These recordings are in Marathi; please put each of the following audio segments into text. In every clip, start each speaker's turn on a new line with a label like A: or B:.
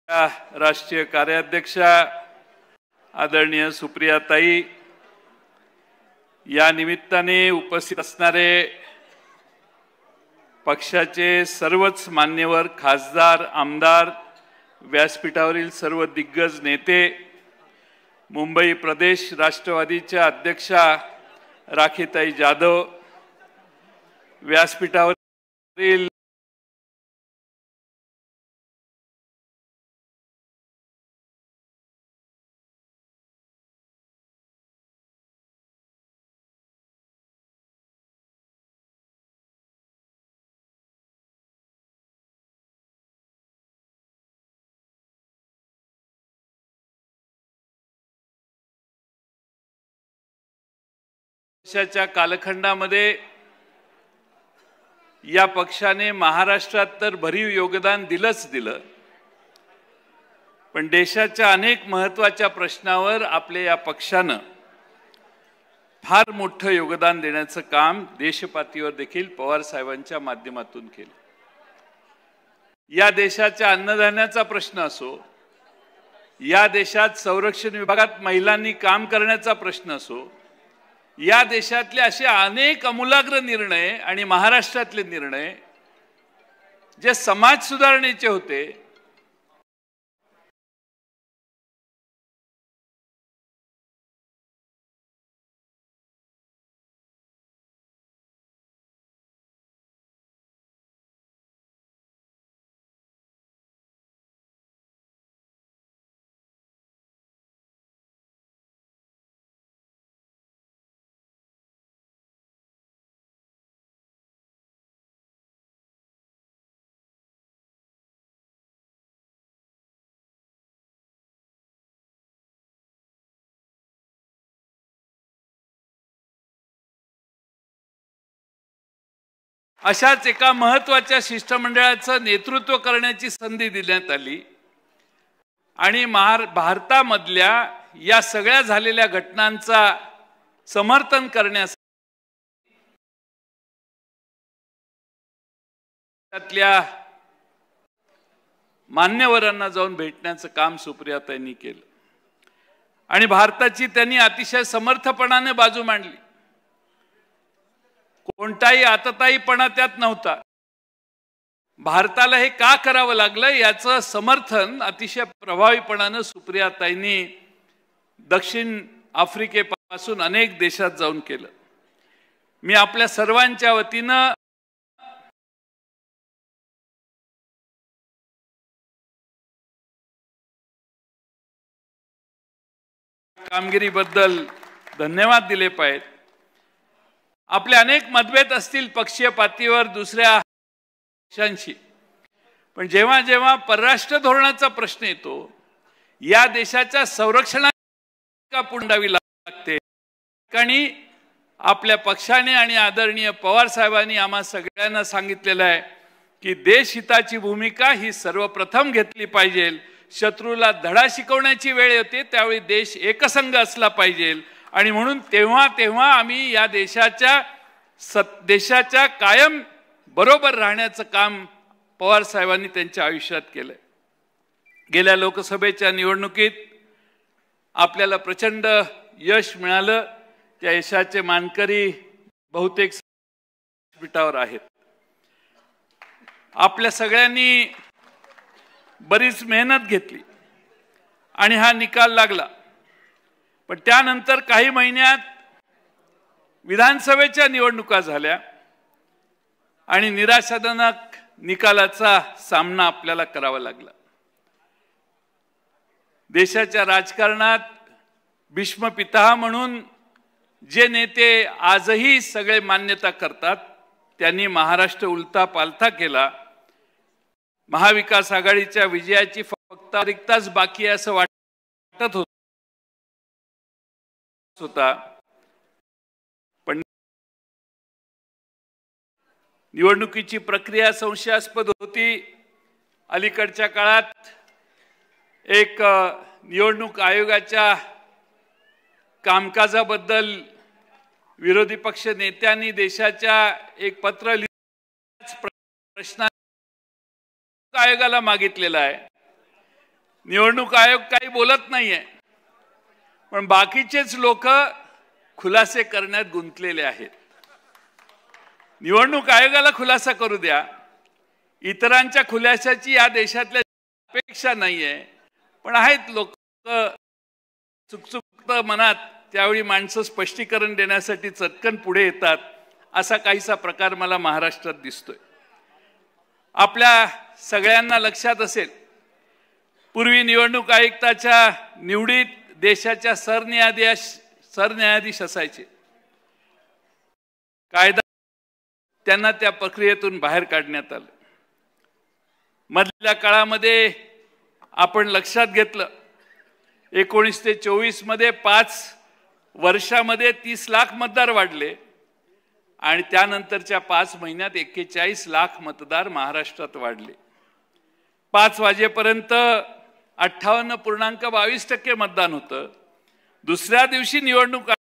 A: राष्ट्रीय कार्याध्यक्षा आदरणीय सुप्रियाताई, या निमित्ताने उपस्थित असणारे पक्षाचे सर्वच मान्यवर खासदार, आमदार, व्यासपीठावरील सर्व दिग्गज नेते, मुंबई प्रदेश राष्ट्रवादीच्या अध्यक्षा राखीताई जाधव, व्यासपीठावरील देशाच्या कालखंडामध्ये या पक्षाने महाराष्ट्रात तर भरीव योगदान दिलं, पण देशाच्या अनेक महत्त्वाच्या प्रश्नावर आपल्या या पक्षानं फार मोठं योगदान देण्याचं काम देशपातळीवर देखील पवार साहेबांच्या माध्यमातून केलं। या देशाच्या अन्नधान्याचा प्रश्न असो, या देशात संरक्षण विभागात महिलांनी काम करण्याचा प्रश्न असो, या देशातले असे अनेक आमूलाग्र निर्णय आणि महाराष्ट्रातले निर्णय जे समाज सुधारणेचे होते, अशाच एका महत्त्वाच्या शिष्टमंडळाचं नेतृत्व करण्याची संधी देण्यात आली आणि भारतामधल्या या सगळ्या झालेल्या घटनांचा समर्थन करण्यासाठी त्यातल्या मान्यवरांना जाऊन भेटण्याचं काम सुप्रियाताईंनी केलं आणि भारताची त्यांनी अतिशय समर्थपणाने बाजू मांडली। कोणताही आतताईपणा त्यात नव्हता। भारताला हे का करावं लागलं याचं समर्थन अतिशय प्रभावीपणाने सुप्रियाताईंनी दक्षिण आफ्रिकेपासून अनेक देशात जाऊन केलं। मी आपल्या सर्वांच्या वतीनं कामगिरीबद्दल धन्यवाद दिले पाहिजेत। आपले अनेक मतभेद असतील पक्षीय पातळीवर दुसऱ्या पक्षांशी, पण जेव्हा जेव्हा परराष्ट्र धोरणाचा प्रश्न येतो, या देशाच्या संरक्षणाला पुंडावी लागते, ठिकाणी आपल्या पक्षाने आणि आदरणीय पवार साहेबांनी आम्हा सगळ्यांना सांगितलेलं आहे की देशहिताची भूमिका ही सर्वप्रथम घेतली पाहिजे। शत्रूला धडा शिकवण्याची वेळ येते त्यावेळी देश एकसंघ असला पाहिजे आणि म्हणून तेव्हा आम्ही या देशाच्या कायम बरोबर राहण्याचं काम पवार साहेबांनी त्यांच्या आयुष्यात केलंय। गेल्या लोकसभेच्या निवडणुकीत आपल्याला प्रचंड यश मिळालं। त्या यशाचे मानकरी बहुतेक व्यासपीठावर आहेत। आपल्या सगळ्यांनी बरीच मेहनत घेतली आणि हा निकाल लागला, पण त्यानंतर काही महिन्यात विधानसभेच्या निवडणुका झाल्या आणि निराशाजनक निकालाचा सामना आपल्याला करावा लागला। देशाच्या राजकारणात भीष्म पितामह म्हणून जे नेते आजही सगळे मान्यता करतात, त्यांनी महाराष्ट्र उलटा पालथा केला। महाविकास आघाडीच्या विजयाची फक्त रिक्ताच बाकी आहे असं वाटत होता, पण निवडणुकीची प्रक्रिया संशयास्पद होती। अलीकडच्या काळात एक निवडणूक आयोगाच्या कामकाजाबद्दल विरोधी पक्ष नेत्यांनी देशाच्या एक पत्र प्रश्न आयोगाला मागितलेला आहे निवडणूक आयोग काही बोलत नाहीये, पण बाकीचेच लोक खुलासे करण्यात गुंतलेले आहेत. निवडणूक आयोगाला खुलासा करू द्या. इतरांच्या खुलाशाची या देशातल्या अपेक्षा नाहीये, पण आहेत लोक चुकचुकत मनात त्यावेळी माणसं स्पष्टीकरण देण्यासाठी चटकन पुढे येतात. असा काहीसा प्रकार मला महाराष्ट्रात दिसतोय. आपल्या सगळ्यांना लक्षात असेल, पूर्वी निवडणूक आयुक्ताच्या निवडीत देशाच्या सरन्यायाधीश असायचे. कायदा त्यांना त्या प्रक्रियेतून बाहेर काढण्यात आलं. मधल्या काळामध्ये आपण लक्षात घेतलं, 19 ते 24 मध्ये 5 वर्षामध्ये 30 लाख मतदार वाढले आणि त्यानंतरच्या 5 महिन्यात 41 लाख मतदार महाराष्ट्रात वाढले. 5 वाजेपर्यंत 58.22% मतदान होतं. दुसऱ्या दिवशी निवडणूक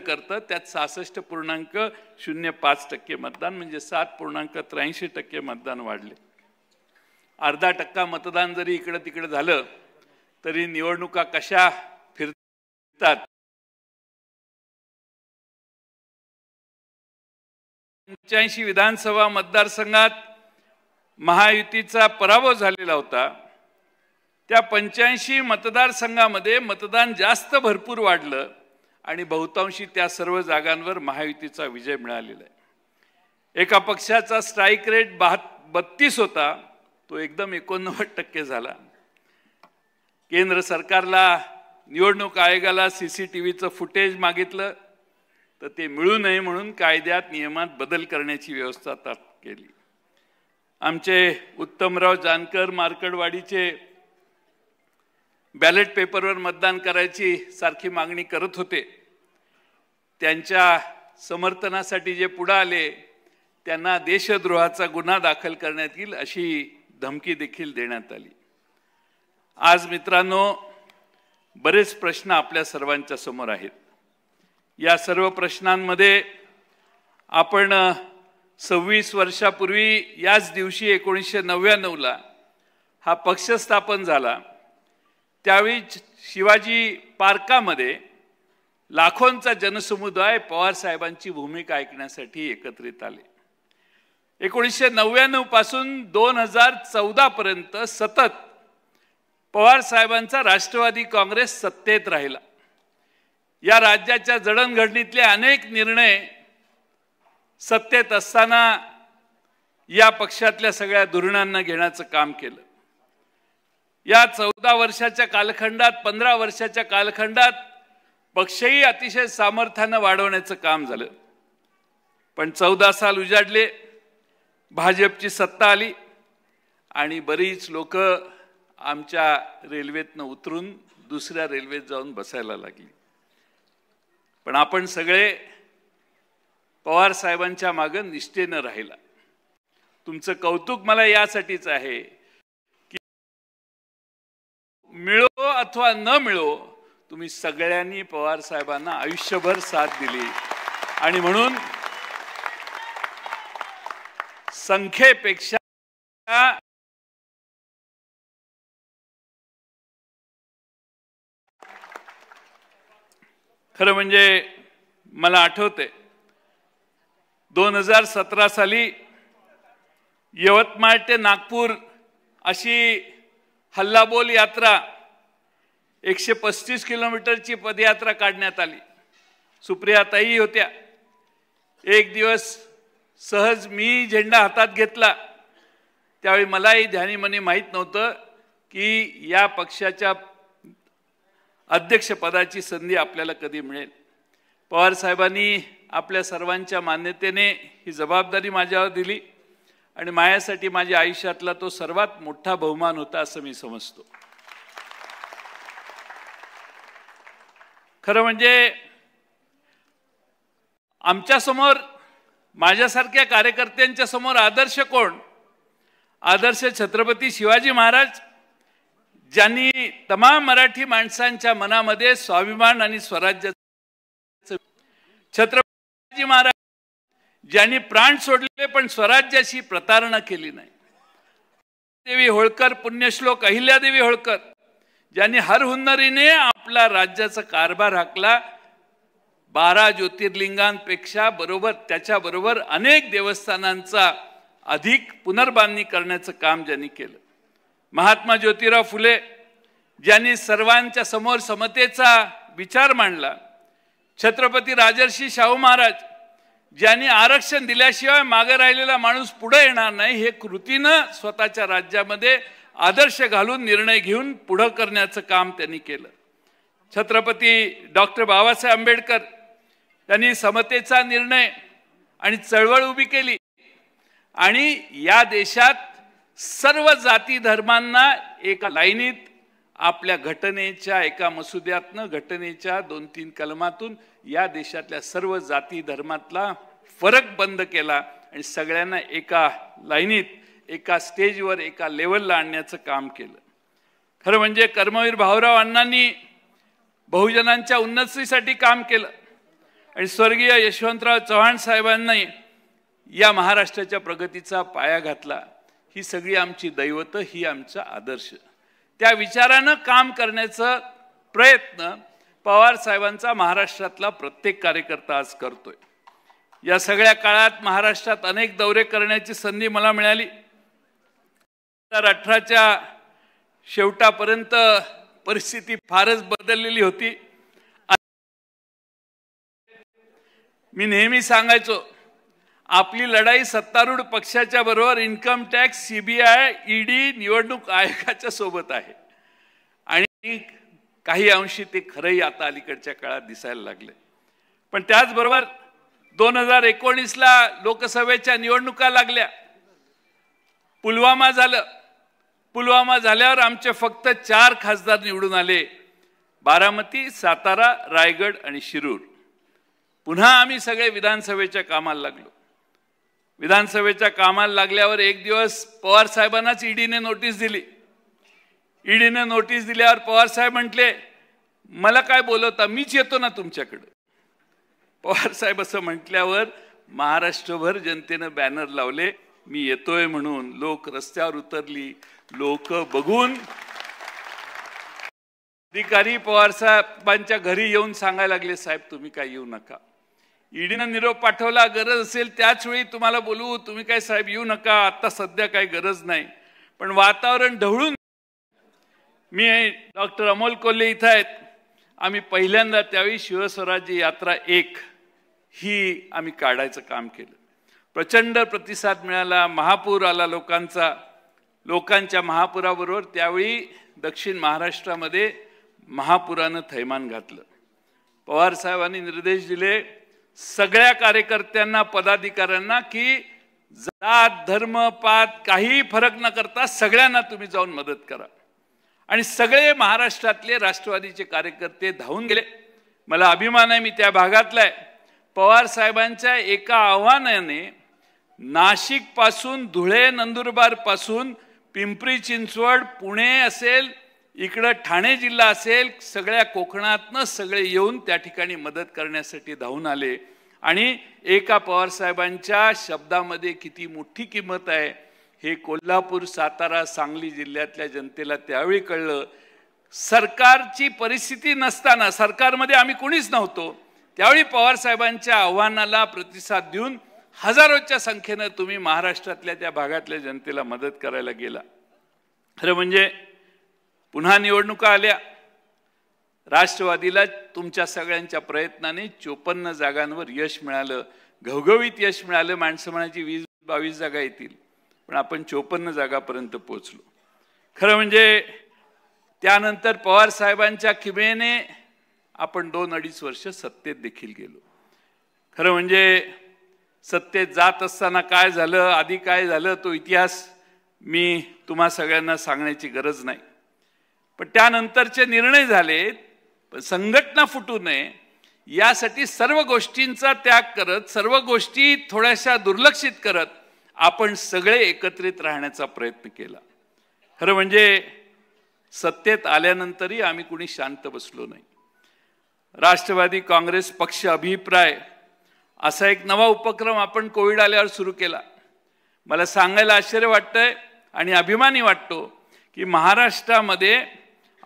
A: करतं त्यात 66.05% मतदान, म्हणजे 7.83% मतदान वाढले. अर्धा टक्का मतदान जरी इकडे तिकडे झालं तरी निवडणुका कशा फिरतात. 85 विधानसभा मतदारसंघात महायुतीचा पराभव झालेला होता. त्या 85 मतदारसंघामध्ये मतदान जास्त भरपूर वाढलं आणि बहुतांशी त्या सर्व जागांवर महायुतीचा विजय मिळालेला आहे. एका पक्षाचा स्ट्राईक रेट 32 होता, तो एकदम 89% झाला. केंद्र सरकारला निवडणूक आयोगाला CCTVचं फुटेज मागितलं तर ते मिळू नये म्हणून कायद्यात नियमात बदल करण्याची व्यवस्था केली. आमचे उत्तमराव जानकर मार्कडवाडीचे बॅलेट पेपरवर मतदान करायची सारखी मागणी करत होते. त्यांच्या समर्थनासाठी जे पुढे आले त्यांना देशद्रोहाचा गुन्हा दाखल करण्यात येईल अशी धमकी देखील देण्यात आली. आज मित्रांनो, बरेच प्रश्न आपल्या सर्वांच्या समोर आहेत. या सर्व प्रश्नांमध्ये आपण 26 वर्षापूर्वी याच दिवशी 1999ला हा पक्ष स्थापन झाला. त्यावेळी शिवाजी पार्कामध्ये लाखोंचा जनसमुदाय पवार साहेबांची भूमिका ऐकण्यासाठी एकत्रित आले. 1999 पासून 2014 पर्यंत सतत पवार साहेबांचा राष्ट्रवादी काँग्रेस सत्तेत राहिला. या राज्याच्या जडणघडणीतले अनेक निर्णय सत्तेत असताना या पक्षातल्या सगळ्या धोरणांना घेण्याचं काम केलं. या 14 वर्षाच्या कालखंडात 15 वर्षाच्या कालखंडात पक्षही अतिशय सामर्थ्यानं वाढवण्याचं काम झालं. पण 14 साल उजाडले, भाजपची सत्ता आली आणि बरीच लोक आमच्या रेल्वेतनं उतरून दुसऱ्या रेल्वेत जाऊन बसायला लागली. पण आपण सगळे पवार साहेबांच्या मागे निष्ठेनं राहिला. तुमचं कौतुक मला यासाठीच आहे की मिळो अथवा न मिळो, तुम्ही सगळ्यांनी पवार साहेबांना आयुष्यभर साथ दिली आणि म्हणून संख्येपेक्षा खरं म्हणजे मला आठवते 2017 साली यवतमाळ ते नागपूर अशी हल्लाबोल यात्रा 135 किलोमीटरची पदयात्रा काढण्यात आली. सुप्रियाताई होत्या. एक दिवस सहज मी झेंडा हातात घेतला. त्यावेळी मलाही ध्यानीमनी माहीत नव्हतं की या पक्षाच्या अध्यक्षपदाची संधी आपल्याला कधी मिळेल. पवार साहेबांनी आपल्या सर्वांच्या मान्यतेने ही जबाबदारी माझ्यावर दिली आणि माझ्यासाठी माझ्या आयुष्यातला तो सर्वात मोठा बहुमान होता असं मी समजतो. खरं म्हणजे आमच्या समोर, माझ्यासारख्या कार्यकर्त्यांच्या समोर आदर्श कोण? आदर्श छत्रपती शिवाजी महाराज, ज्यांनी तमाम मराठी माणसांच्या मनामध्ये स्वाभिमान आणि स्वराज्य. छत्रपती शिवाजी महाराज ज्यांनी प्राण सोडले पण स्वराज्याशी प्रतारणा केली नाही. देवी होळकर, पुण्यश्लोक अहिल्यादेवी होळकर, ज्यांनी हर हुन्नरीने आपला राज्याचा कारभार हाकला. 12 ज्योतिर्लिंगांपेक्षा त्याच्याबरोबर अनेक देवस्थानांचा अधिक पुनर्बांधणी करण्याचं काम ज्यांनी केलं. महात्मा ज्योतिराव फुले, ज्यांनी सर्वांच्या समोर समतेचा विचार मांडला. छत्रपती राजर्षी शाहू महाराज, ज्यांनी आरक्षण दिल्याशिवाय मागे राहिलेला माणूस पुढे येणार नाही हे कृतीनं स्वतःच्या राज्यामध्ये आदर्श घालून निर्णय घेऊन पुढे करण्याचं काम त्यांनी केलं. छत्रपती डॉक्टर बाबासाहेब आंबेडकर, त्यांनी समतेचा निर्णय आणि चळवळ उभी केली आणि या देशात सर्व जाती धर्मांना एका लाईनीत आपल्या घटनेच्या एका मसुद्यातनं, घटनेच्या 2-3 कलमातून या देशातल्या सर्व जाती धर्मातला फरक बंद केला आणि सगळ्यांना एका लाईनीत, एका स्टेजवर, एका लेवलला आणण्याचं काम केलं. खरं म्हणजे कर्मवीर भाऊराव अण्णांनी बहुजनांच्या उन्नतीसाठी काम केलं आणि स्वर्गीय यशवंतराव चव्हाण साहेबांनी या महाराष्ट्राच्या प्रगतीचा पाया घातला. ही सगळी आमची दैवत, ही आमचा आदर्श. त्या विचारानं काम करण्याचा प्रयत्न पवार साहेबांचा महाराष्ट्रातला प्रत्येक कार्यकर्ता आज करतोय. या सगळ्या काळात महाराष्ट्रात अनेक दौरे करण्याची संधी मला मिळाली. 2018च्या शेवटापर्यंत परिस्थिती फारच बदललेली होती. मी नेहमी सांगायचो, आपली लढाई सत्तारूढ पक्षाच्या बरोबर इन्कम टॅक्स, सीबीआय, ईडी, निवडणूक आयोगाच्या सोबत आहे आणि काही अंशी ते खरंही आता अलीकडच्या काळात दिसायला लागले. पण त्याचबरोबर 2019ला लोकसभेच्या निवडणुका लागल्या. पुलवामा झालं. पुलवामा झाल्यावर आमचे फक्त 4 खासदार निवडून आले: बारामती, सातारा, रायगड आणि शिरूर. पुन्हा आम्ही सगळे विधानसभेच्या कामाला लागलो. विधानसभेच्या कामाला लागल्यावर एक दिवस पवार साहेबांनाच ईडीने नोटीस दिली. ईडीने नोटीस दिल्यावर पवार साहेब म्हटले, मला काय बोलवता, मीच येतो ना तुमच्याकडे. पवार साहेब असं म्हटल्यावर महाराष्ट्रभर जनतेनं बॅनर लावले, मी येतोय म्हणून. लोक रस्त्यावर उतरली. लोक बघून अधिकारी पवार साहेबांच्या घरी येऊन सांगायला लागले, साहेब तुम्ही काय येऊ नका. ईडीनं निरोप पाठवला, गरज असेल त्याच वेळी तुम्हाला बोलवू, तुम्ही काय साहेब येऊ नका, आता सध्या काही गरज नाही. पण वातावरण ढवळून, मी डॉक्टर अमोल कोल्हे इथं आहेत, आम्ही पहिल्यांदा त्यावेळी शिवस्वराज्य यात्रा 1 ही आम्ही काढायचं काम केलं. प्रचंड प्रतिसाद मिळाला. महापूर आला लोकांच्या महापुराबरोबर त्यावेळी दक्षिण महाराष्ट्रामध्ये महापुरानं थैमान घातलं. पवार साहेबांनी निर्देश दिले सगळ्या कार्यकर्त्यांना, पदाधिकाऱ्यांना की जात, धर्म, पात काही फरक न करता सगळ्यांना तुम्ही जाऊन मदत करा. आणि सगळे महाराष्ट्रातले राष्ट्रवादीचे कार्यकर्ते धावून गेले. मला अभिमान आहे, मी त्या भागातला आहे. पवार साहेबांच्या एका आव्हानाने नाशिक पासून, धुळे, नंदुरबार पासून पिंपरी चिंचवड, पुणे असेल, इकडं ठाणे जिल्हा असेल, सगळ्या कोकणातनं सगळे येऊन त्या ठिकाणी मदत करण्यासाठी धावून आले. आणि एका पवार साहेबांच्या शब्दामध्ये किती मोठी किंमत आहे हे कोल्हापूर, सातारा, सांगली जिल्ह्यातल्या जनतेला त्यावेळी कळलं. सरकारची परिस्थिती नसताना, सरकारमध्ये आम्ही कोणीच नव्हतो, त्यावेळी पवार साहेबांच्या आव्हानाला प्रतिसाद देऊन हजारोच्या संख्येनं तुम्ही महाराष्ट्रातल्या त्या भागातल्या जनतेला मदत करायला गेला. खरं म्हणजे पुन्हा निवडणुका आल्या. राष्ट्रवादीला तुमच्या सगळ्यांच्या प्रयत्नाने 54 जागांवर यश मिळालं, घवघवीत यश मिळालं. माणसं म्हणायची 20-22 जागा येतील, पण आपण 54 जागापर्यंत पोहोचलो. खरं म्हणजे त्यानंतर पवार साहेबांच्या किमयेने आपण 2-2.5 वर्ष सत्तेत देखील गेलो. खरं म्हणजे सत्तेत जात असताना काय झालं, आधी काय झालं, तो इतिहास मी तुम्हा सगळ्यांना सांगण्याची गरज नाही. पण त्यानंतरचे निर्णय झाले, संघटना फुटू नये यासाठी सर्व गोष्टींचा त्याग करत, सर्व गोष्टी थोड्याशा दुर्लक्षित करत आपण सगळे एकत्रित राहण्याचा प्रयत्न केला. खरं म्हणजे सत्तेत आल्यानंतरही आम्ही कुणी शांत बसलो नाही. राष्ट्रवादी काँग्रेस पक्ष अभिप्राय असा एक नवा उपक्रम आपण कोविड आल्यावर सुरू केला. मला सांगायला आश्चर्य वाटतंय, आणि अभिमानी वाटतो की महाराष्ट्रामध्ये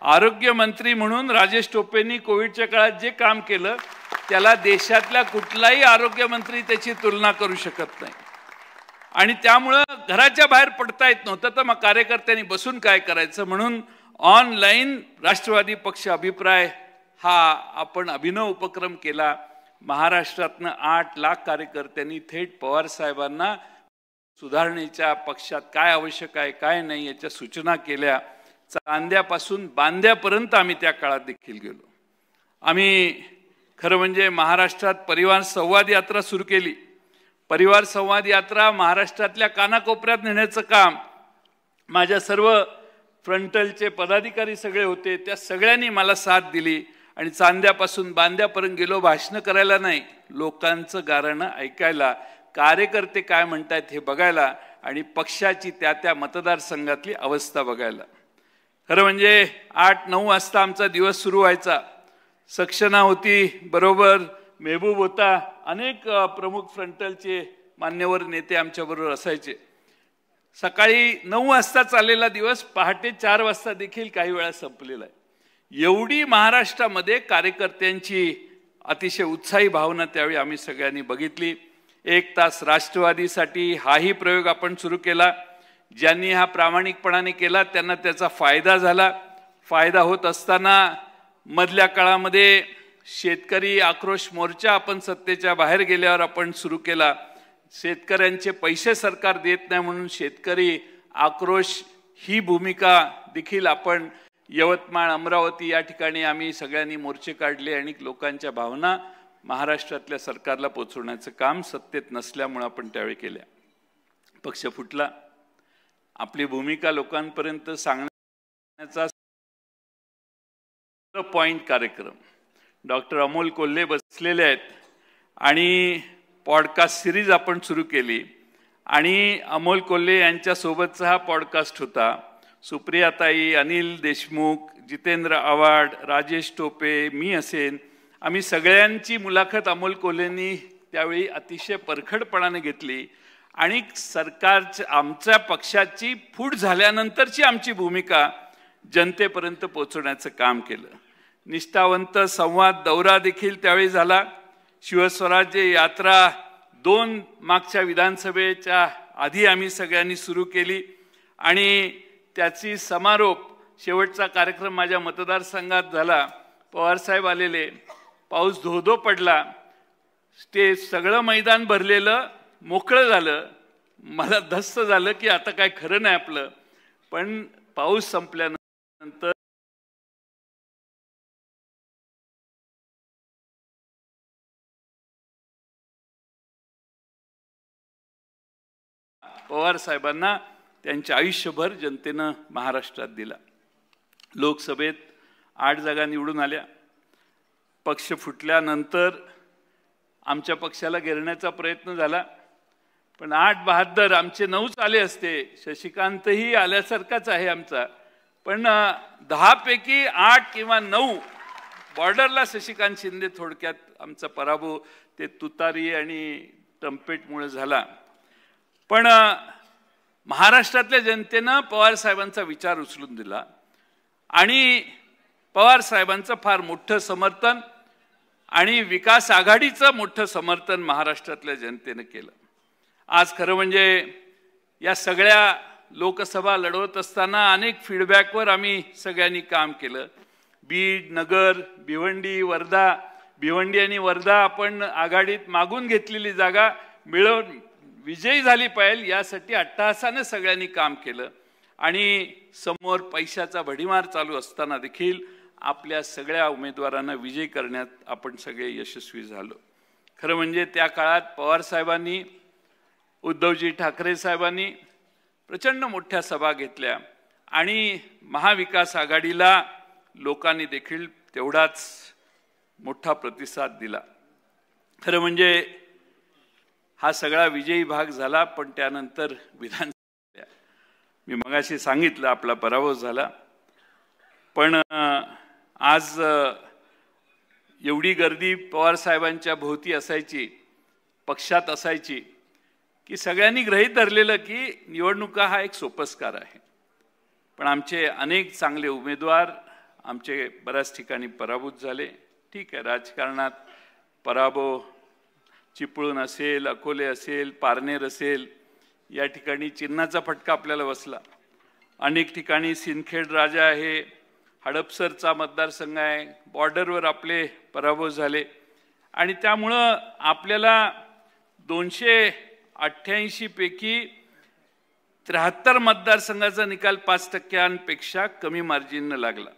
A: आरोग्यमंत्री म्हणून राजेश टोपेंनी कोविडच्या काळात जे काम केलं त्याला देशातल्या कुठलाही आरोग्यमंत्री त्याची तुलना करू शकत नाही. आणि त्यामुळं घराच्या बाहेर पडता येत नव्हतं, तर मग कार्यकर्त्यांनी बसून काय करायचं म्हणून ऑनलाईन राष्ट्रवादी पक्ष अभिप्राय हा आपण अभिनव उपक्रम केला. महाराष्ट्रातनं 8 लाख कार्यकर्त्यांनी थेट पवार साहेबांना सुधारणेच्या पक्षात काय आवश्यक आहे काय नाही याच्या सूचना केल्या. चांद्यापासून बांद्यापर्यंत आम्ही त्या काळात देखील गेलो. आम्ही खरं म्हणजे महाराष्ट्रात परिवार संवाद यात्रा सुरू केली. परिवार संवाद यात्रा महाराष्ट्रातल्या कानाकोपऱ्यात नेण्याचं काम माझ्या सर्व फ्रंटलचे पदाधिकारी सगळे होते, त्या सगळ्यांनी मला साथ दिली आणि चांद्यापासून बांद्यापर्यंत गेलो. भाषणं करायला नाही, लोकांचं गाऱ्हाणं ऐकायला, कार्यकर्ते काय म्हणतात हे बघायला आणि पक्षाची त्या मतदारसंघातली अवस्था बघायला. खरं म्हणजे 8-9 वाजता आमचा दिवस सुरू व्हायचा. सक्सेना होती बरोबर, मेहबूब होता, अनेक प्रमुख फ्रंटलचे मान्यवर नेते आमच्याबरोबर असायचे. सकाळी 9 वाजता चाललेला दिवस पहाटे 4 वाजता देखील काही वेळा संपलेला आहे. एवढी महाराष्ट्रामध्ये कार्यकर्त्यांची अतिशय उत्साही भावना त्यावेळी आम्ही सगळ्यांनी बघितली. 1 तास राष्ट्रवादीसाठी हाही प्रयोग आपण सुरू केला. ज्यांनी हा प्रामाणिकपणाने केला त्यांना त्याचा फायदा झाला. फायदा होत असताना मधल्या काळामध्ये शेतकरी आक्रोश मोर्चा आपण सत्तेच्या बाहेर गेल्यावर आपण सुरू केला. शेतकऱ्यांचे पैसे सरकार देत नाही म्हणून शेतकरी आक्रोश ही भूमिका देखील आपण यवतमाळ, अमरावती या ठिकाणी आम्ही सगळ्यांनी मोर्चे काढले आणि लोकांच्या भावना महाराष्ट्रातल्या सरकारला पोहोचवण्याचं काम सत्तेत नसल्यामुळे आपण त्यावेळी केल्या. पक्ष फुटला. आपली भूमिका लोकांपर्यंत सांगण्याचा पॉइंट कार्यक्रम डॉक्टर अमोल कोल्हे बसलेले आहेत आणि पॉडकास्ट सिरीज आपण सुरू केली आणि अमोल कोल्हे यांच्यासोबतचा हा पॉडकास्ट होता. सुप्रियाताई, अनिल देशमुख, जितेंद्र आव्हाड, राजेश टोपे, मी असेन, आम्ही सगळ्यांची मुलाखत अमोल कोल्हेंनी त्यावेळी अतिशय परखडपणाने घेतली आणि सरकारच्या आमच्या पक्षाची फूट झाल्यानंतरची आमची भूमिका जनतेपर्यंत पोहोचवण्याचं काम केलं. निष्ठावंत संवाद दौरा देखील त्यावेळी झाला. शिवस्वराज्य यात्रा 2 मागच्या विधानसभेच्या आधी आम्ही सगळ्यांनी सुरू केली आणि त्याची समारोप शेवटचा कार्यक्रम माझ्या मतदारसंघात झाला. पवारसाहेब आलेले, पाऊस धो-धो पडला, स्टेज सगळं मैदान भरलेलं, मोकळं झालं. मला धस्त झालं की आता काय खरं नाही आपलं. पण पाऊस संपल्यानंतर पवार साहेबांना त्यांच्या आयुष्यभर जनतेनं महाराष्ट्रात दिला. लोकसभेत 8 जागा निवडून आल्या. पक्ष फुटल्यानंतर आमच्या पक्षाला घेरण्याचा प्रयत्न झाला, पण 8-72 आमचे 9च आले असते. शशिकांतही आल्यासारखाच आहे आमचा, पण 10 पैकी 8 किंवा 9 बॉर्डरला शशिकांत शिंदे थोडक्यात आमचा पराभव ते तुतारी आणि ट्रम्पेटमुळे झाला. पण महाराष्ट्रातल्या जनतेनं पवार साहेबांचा विचार उचलून दिला आणि पवार साहेबांचं फार मोठं समर्थन आणि विकास आघाडीचं मोठं समर्थन महाराष्ट्रातल्या जनतेनं केलं. आज खरं म्हणजे या सगळ्या लोकसभा लढवत असताना अनेक फीडबॅकवर आम्ही सगळ्यांनी काम केलं. बीड, नगर, भिवंडी, वर्धा, भिवंडी आणि वर्धा आपण आघाडीत मागून घेतलेली जागा मिळवून विजयी झाली पाहिजे यासाठी अट्टहासाने सगळ्यांनी काम केलं आणि समोर पैशाचा भडीमार चालू असताना देखील आपल्या सगळ्या उमेदवारांना विजयी करण्यात आपण सगळे यशस्वी झालो. खरं म्हणजे त्या काळात पवार साहेबांनी, उद्धवजी ठाकरे साहेबांनी प्रचंड मोठ्या सभा घेतल्या आणि महाविकास आघाडीला लोकांनी देखील तेवढाच मोठा प्रतिसाद दिला. खरं म्हणजे हा सगळा विजयी भाग झाला. पण त्यानंतर विधानसभा, मी मगाशी सांगितलं आपला पराभव झाला, पण आज एवढी गर्दी पवार साहेबांच्या भोवती असायची, पक्षात असायची की सगळ्यांनी गृहीत धरलेलं की निवडणुका हा एक सोपस्कार आहे, पण आमचे अनेक चांगले उमेदवार आमचे बऱ्याच ठिकाणी पराभूत झाले. ठीक आहे, राजकारणात पराभव चिपळूण असेल, अकोले असेल, पारनेर असेल, या ठिकाणी चिन्हाचा फटका आपल्याला बसला. अनेक ठिकाणी सिंदखेड राजा आहे, हडपसरचा मतदारसंघ आहे, बॉर्डरवर आपले पराभव झाले आणि त्यामुळं आपल्याला 288 पैकी 73 मतदारसंघाचा निकाल 5% कमी मार्जिननं लागला.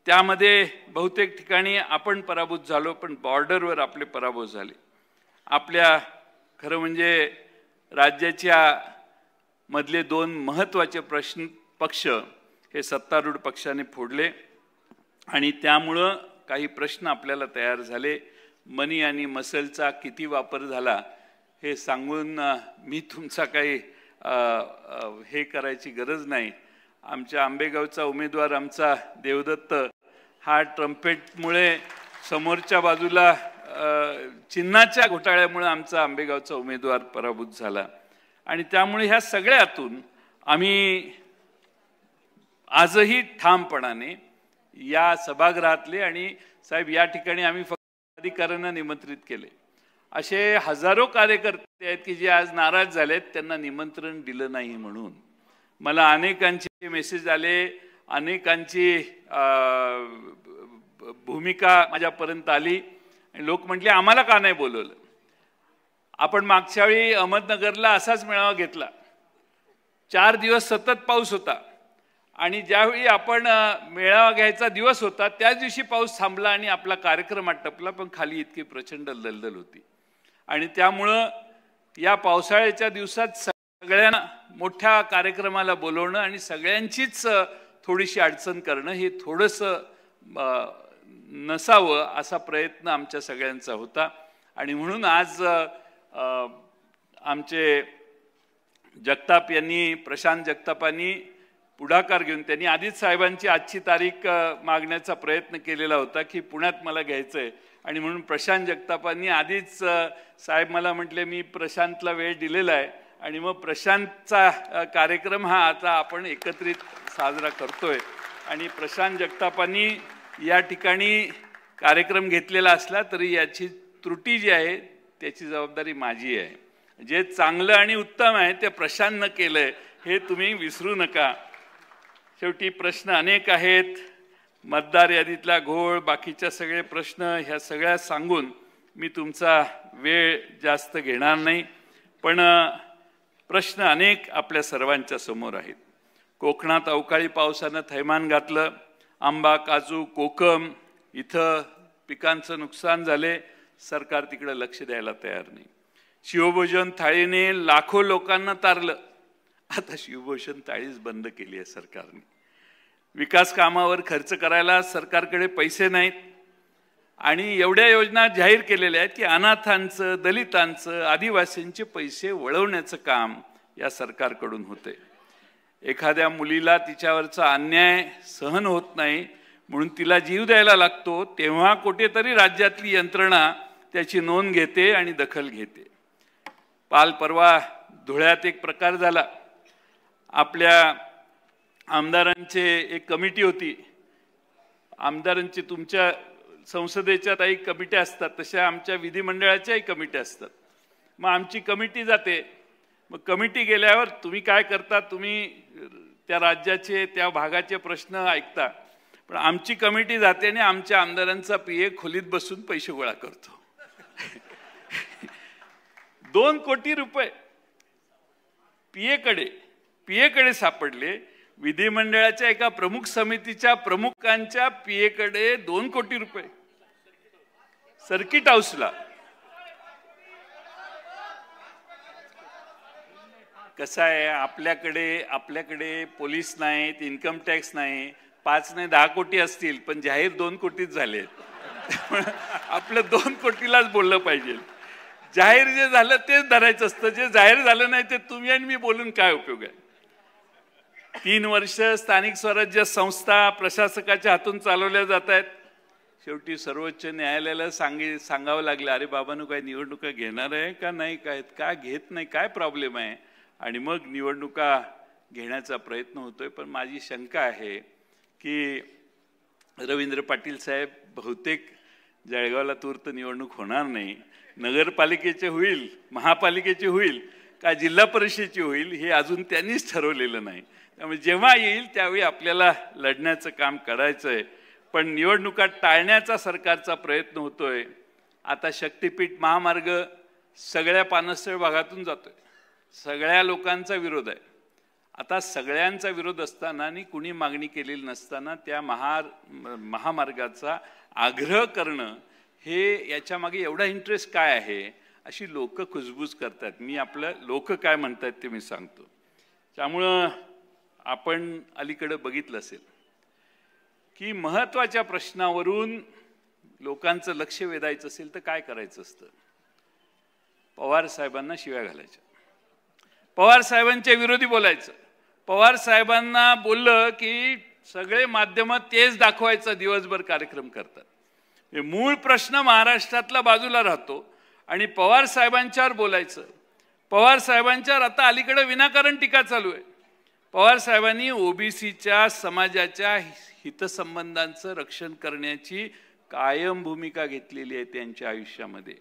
A: त्यामध्ये बहुतेक ठिकाणी आपण पराभूत झालो, पण बॉर्डरवर आपले पराभव झाले. आपल्या खरं म्हणजे राज्याच्या मधले 2 महत्त्वाचे पक्ष हे सत्तारूढ पक्षाने फोडले आणि त्यामुळं काही प्रश्न आपल्याला तयार झाले. मनी आणि मसलचा किती वापर झाला हे सांगून मी तुमचा काही हे करायची गरज नाही. आमच्या आंबेगावचा उमेदवार आमचा देवदत्त हा ट्रम्पेटमुळे समोरच्या बाजूला चिन्हाच्या घोटाळ्यामुळे आमचा आंबेगावचा उमेदवार पराभूत झाला आणि त्यामुळे ह्या सगळ्यातून आम्ही आजही ठामपणाने या सभागृहातले आणि साहेब या ठिकाणी आम्ही फक्त अधिकाऱ्यांना निमंत्रित केले. असे हजारो कार्यकर्ते आहेत की जे आज नाराज झालेत, त्यांना निमंत्रण दिलं नाही म्हणून. मला अनेकांचे मेसेज आले, अनेकांची भूमिका माझ्यापर्यंत आली आणि लोक म्हटले आम्हाला का नाही बोलवलं. आपण मागच्या वेळी अहमदनगरला असाच मेळावा घेतला, 4 दिवस सतत पाऊस होता आणि ज्यावेळी आपण मेळावा घ्यायचा दिवस होता त्याच दिवशी पाऊस थांबला आणि आपला कार्यक्रम आटपला, पण खाली इतकी प्रचंड दलदल होती आणि त्यामुळं या पावसाळ्याच्या दिवसात सगळ्यांना मोठ्या कार्यक्रमाला बोलवणं आणि सगळ्यांचीच थोडीशी अडचण करणं हे थोडंसं नसावं असा प्रयत्न आमच्या सगळ्यांचा होता आणि म्हणून आज आमचे जगताप यांनी, प्रशांत जगतापांनी पुढाकार घेऊन त्यांनी आधीच साहेबांची आजची तारीख मागण्याचा प्रयत्न केलेला होता की पुण्यात मला घ्यायचं आहे आणि म्हणून प्रशांत जगतापांनी आधीच साहेब मला म्हटले मी प्रशांतला वेळ दिलेला आहे आणि मग प्रशांतचा कार्यक्रम हा आता आपण एकत्रित साजरा करतोय आणि प्रशांत जगतापांनी या ठिकाणी कार्यक्रम घेतलेला असला तरी याची त्रुटी जी आहे त्याची जबाबदारी माझी आहे. जे चांगलं आणि उत्तम आहे ते प्रशांतनं केलंय हे तुम्ही विसरू नका. शेवटी प्रश्न अनेक आहेत, मतदार यादीतला घोळ, बाकीच्या सगळे प्रश्न, ह्या सगळ्या सांगून मी तुमचा वेळ जास्त घेणार नाही, पण प्रश्न अनेक आपल्या सर्वांच्या समोर आहेत. कोकणात अवकाळी पावसानं थैमान घातलं, आंबा, काजू, कोकम इथं पिकांचं नुकसान झाले, सरकार तिकडे लक्ष द्यायला तयार नाही. शिवभोजन थाळीने लाखो लोकांना तारलं, आता शिवभोजन थाळीच बंद केली आहे सरकारने. विकास कामावर खर्च करायला सरकारकडे पैसे नाहीत आणि एवढ्या योजना जाहीर केलेल्या आहेत की अनाथांचं, दलितांचं, आदिवासींचे पैसे वळवण्याचं काम या सरकारकडून होते. एखाद्या मुलीला तिच्यावरचा अन्याय सहन होत नाही म्हणून तिला जीव द्यायला लागतो, तेव्हा कुठेतरी राज्यातली यंत्रणा त्याची नोंद घेते आणि दखल घेते. काल परवा धुळ्यात एक प्रकार झाला. आपल्या आमदारांचे एक कमिटी होती, आमदारांची तुमच्या संसदेच्या काही कमिट्या असतात तशा आमच्या विधिमंडळाच्याही कमिट्या असतात. मग आमची कमिटी जाते, मग कमिटी गेल्यावर तुम्ही काय करता, तुम्ही त्या राज्याचे त्या भागाचे प्रश्न ऐकता, पण आमची कमिटी जाते आणि आमच्या आमदारांचा पीए खोलीत बसून पैसे गोळा करतो. 2 कोटी रुपये पीएकडे सापडले. विधिमंडळाच्या एका प्रमुख समितीच्या प्रमुखांच्या पीएकडे 2 कोटी रुपये सर्किट हाऊसला. कसं आहे, आपल्याकडे पोलीस नाहीत, इन्कम टॅक्स नाही, 5 नाही 10 कोटी असतील, पण जाहीर 2 कोटीच झाले. आपलं 2 कोटीलाच बोललं पाहिजे. जाहीर जे झालं तेच धरायचं असतं, जे जाहीर झालं नाही ते तुम्ही आणि मी बोलून काय उपयोग आहे. 3 वर्ष स्थानिक स्वराज्य संस्था प्रशासकाच्या हातून चालवल्या जात आहेत. शेवटी सर्वोच्च न्यायालयाला सांगावं लागलं, अरे बाबांनो काय निवडणुका घेणार आहे का नाही, काय घेत नाही, काय प्रॉब्लेम आहे, आणि मग निवडणुका घेण्याचा प्रयत्न होतोय. पण माझी शंका आहे की रवींद्र पाटील साहेब बहुतेक जळगावला तूर्त निवडणूक होणार नाही, नगरपालिकेचे होईल, महापालिकेची होईल का जिल्हा परिषदेची होईल हे अजून त्यांनीच ठरवलेलं नाही. त्यामुळे जेव्हा येईल त्यावेळी आपल्याला लढण्याचं काम करायचं आहे. पण निवडणुका टाळण्याचा सरकारचा प्रयत्न होतोय. आता शक्तिपीठ महामार्ग सगळ्या पानसळ भागातून जातोय, सगळ्या लोकांचा विरोध आहे. आता सगळ्यांचा विरोध असताना आणि कुणी मागणी केलेली नसताना त्या महामार्गाचा आग्रह करणं हे याच्या मागे एवढा इंटरेस्ट काय आहे अशी लोक कुजबूज करतात. मी आपलं लोक काय म्हणतात ते मी सांगतो. त्यामुळं आपण अलीकडे बघितलं असेल की महत्त्वाच्या प्रश्नावरून लोकांचं लक्ष वेधायचं असेल तर काय करायचं असतं, पवार साहेबांना शिव्या घालायच्या, पवार साहेबांच्या विरोधी बोलायचं. पवार साहेबांना बोललं की सगळे माध्यम तेच दाखवायचं, दिवसभर कार्यक्रम करतात. मूळ प्रश्न महाराष्ट्रातला बाजूला राहतो आणि पवार साहेबांच्यावर बोलायचं. पवार साहेबांच्यावर आता अलीकडे विनाकारण टीका चालू आहे. पवार साहेबांनी ओबीसीच्या समाजाच्या हितसंबंधांचं रक्षण करण्याची कायम भूमिका घेतलेली आहे त्यांच्या आयुष्यामध्ये.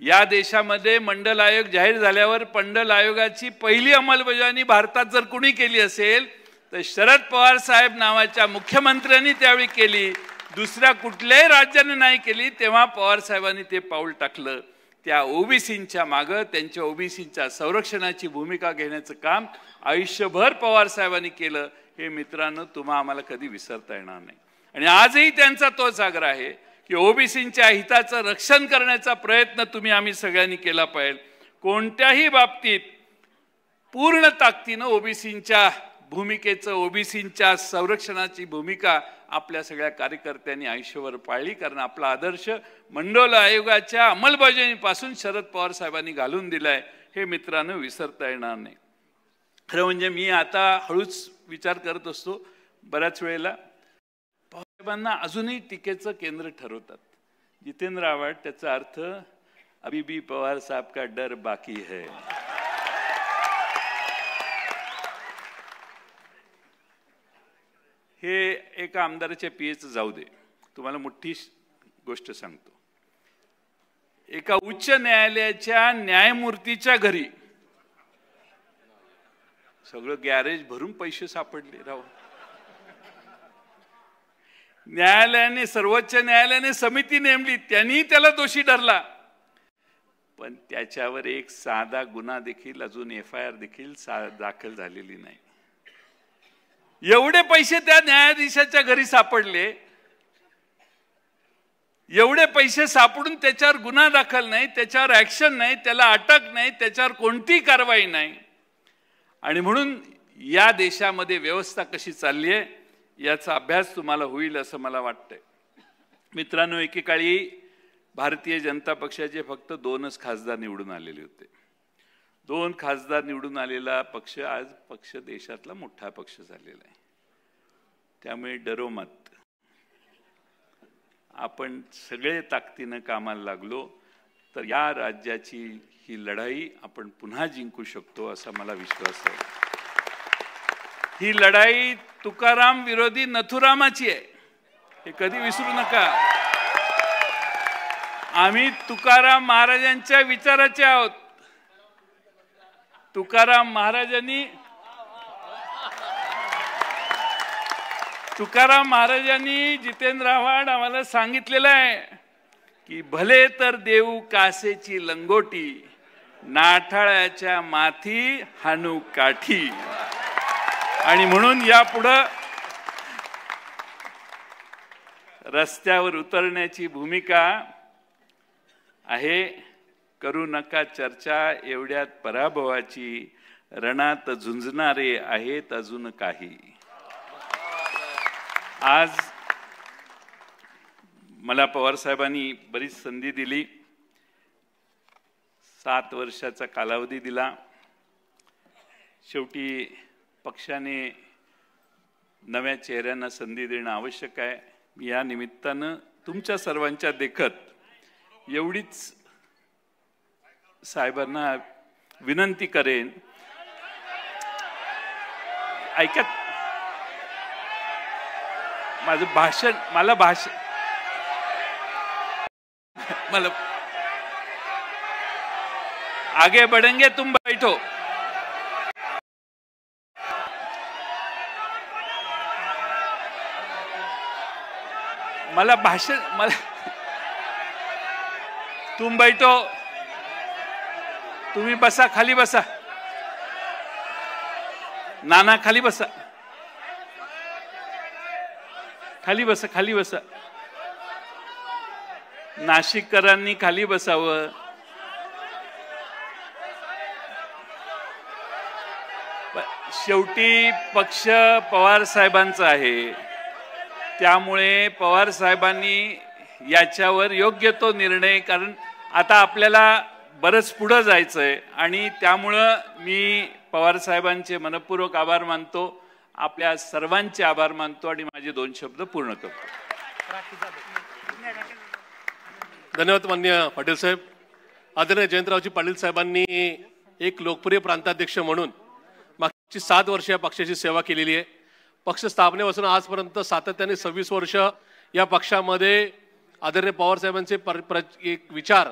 A: या देशामध्ये मंडल आयोग जाहीर झाल्यावर मंडल आयोगाची पहिली अंमलबजावणी भारतात जर कुणी केली असेल तर शरद पवार साहेब नावाच्या मुख्यमंत्र्यांनी त्यावेळी केली, दुसऱ्या कुठल्याही राज्याने नाही केली. तेव्हा पवार साहेबांनी ते पाऊल टाकलं. त्या ओबीसींच्या मागं त्यांच्या ओबीसींच्या संरक्षणाची भूमिका घेण्याचं काम आयुष्यभर पवार साहेबांनी केलं. हे मित्रांनो तुम्हा आम्हाला कधी विसरता येणार नाही. आणि आजही त्यांचा तोच आग्रह आहे की ओबीसींच्या हिताचं रक्षण करण्याचा प्रयत्न आम्ही सगळ्यांनी केला पाहिजे. कोणत्याही बाबतीत पूर्ण ताकदीनं ओबीसींच्या भूमिकेचं, ओबीसींच्या संरक्षणाची भूमिका आपल्या सगळ्या कार्यकर्त्यांनी आयुष्यभर पाळली. कारण आपला आदर्श मंडल आयोगाच्या अंमलबजावणीपासून शरद पवार साहेबांनी घालून दिलाय, हे मित्रांनो विसरता येणार नाही. खरं म्हणजे मी आता हळूच विचार करत असतो, बऱ्याच वेळेला पवार साहेबांना अजूनही टीकेचं केंद्र ठरवतात. जितेंद्र आव्हाड त्याचा अर्थ अभी भी पवार साहब का डर बाकी है. हे एका आमदाराच्या पीएचं जाऊ दे, तुम्हाला मोठी गोष्ट सांगतो. एका उच्च न्यायालयाच्या न्यायमूर्तीच्या घरी सगळं गॅरेज भरून पैसे सापडले राव. न्यायालयाने, सर्वोच्च न्यायालयाने समिती नेमली, त्यांनी त्याला दोषी ठरला. पण त्याच्यावर एक साधा गुन्हा देखील, अजून FIR देखील दाखल झालेली नाही. एवढे पैसे त्या न्यायाधीशाच्या घरी सापडले, एवढे पैसे सापडून त्याच्यावर गुन्हा दाखल नाही, त्याच्यावर ऍक्शन नाही, त्याला अटक नाही, त्याच्यावर कोणतीही कारवाई नाही. आणि म्हणून या देशामध्ये व्यवस्था कशी चालली आहे याचा अभ्यास तुम्हाला होईल असं मला वाटतंय. मित्रांनो, एकेकाळी भारतीय जनता पक्षाचे फक्त 2च खासदार निवडून आलेले होते. 2 खासदार निवडून आलेला पक्ष आज पक्ष देशातला मोठा पक्ष झालेला आहे. त्यामुळे डरो मत, आपण सगळे ताकदीनं कामाला लागलो तर या राज्याची ही लढाई आपण पुन्हा जिंकू शकतो असा मला विश्वास आहे. ही लढाई तुकाराम विरोधी नथुरामाची आहे, हे कधी विसरू नका. आम्ही तुकाराम महाराजांच्या विचाराचे आहोत. तुकाराम महाराजांनी जितेंद्र आव्हाड आम्हाला सांगितलेलं आहे की भले तर देऊ कासेची लंगोटी, नाठाळ्याच्या माथी हाणू काठी. आणि म्हणून यापुढं रस्त्यावर उतरण्याची भूमिका आहे. करू नका चर्चा एवढ्यात पराभवाची, रणात झुंजणारे आहेत अजून काही. आज मला पवार साहेबांनी बरीच संधी दिली, 7 वर्षाचा कालावधी दिला. शेवटी पक्षाने नव्या चेहऱ्यांना संधी देणं आवश्यक आहे. मी या निमित्तानं तुमच्या सर्वांच्या देखत एवढीच साहेबांना विनंती करेन, ऐकत माझं भाषण मला आगे बढ़ेंगे, तुम बैठो. तुम बैठो, तुम्ही बसा, खाली बसा. नाना खाली बसा, खाली बसा, खाली बसा. नाशिककरांनी खाली बसावं. शेवटी पक्ष पवार साहेबांचा आहे, त्यामुळे पवार साहेबांनी याच्यावर योग्य तो निर्णय, कारण आता आपल्याला बरंच पुढे जायचंय आणि त्यामुळं मी पवार साहेबांचे मनपूर्वक आभार मानतो, आपल्या सर्वांचे आभार मानतो आणि माझे 2 शब्द पूर्ण करतो.
B: धन्यवाद माननीय पाटील साहेब. आदरणीय जयंतरावजी पाटील साहेबांनी एक लोकप्रिय प्रांताध्यक्ष म्हणून मागची 7 वर्ष या पक्षाची सेवा केलेली आहे. पक्ष स्थापनेपासून आजपर्यंत सातत्याने 26 वर्ष या पक्षामध्ये आदरणीय पवार साहेबांचे एक विचार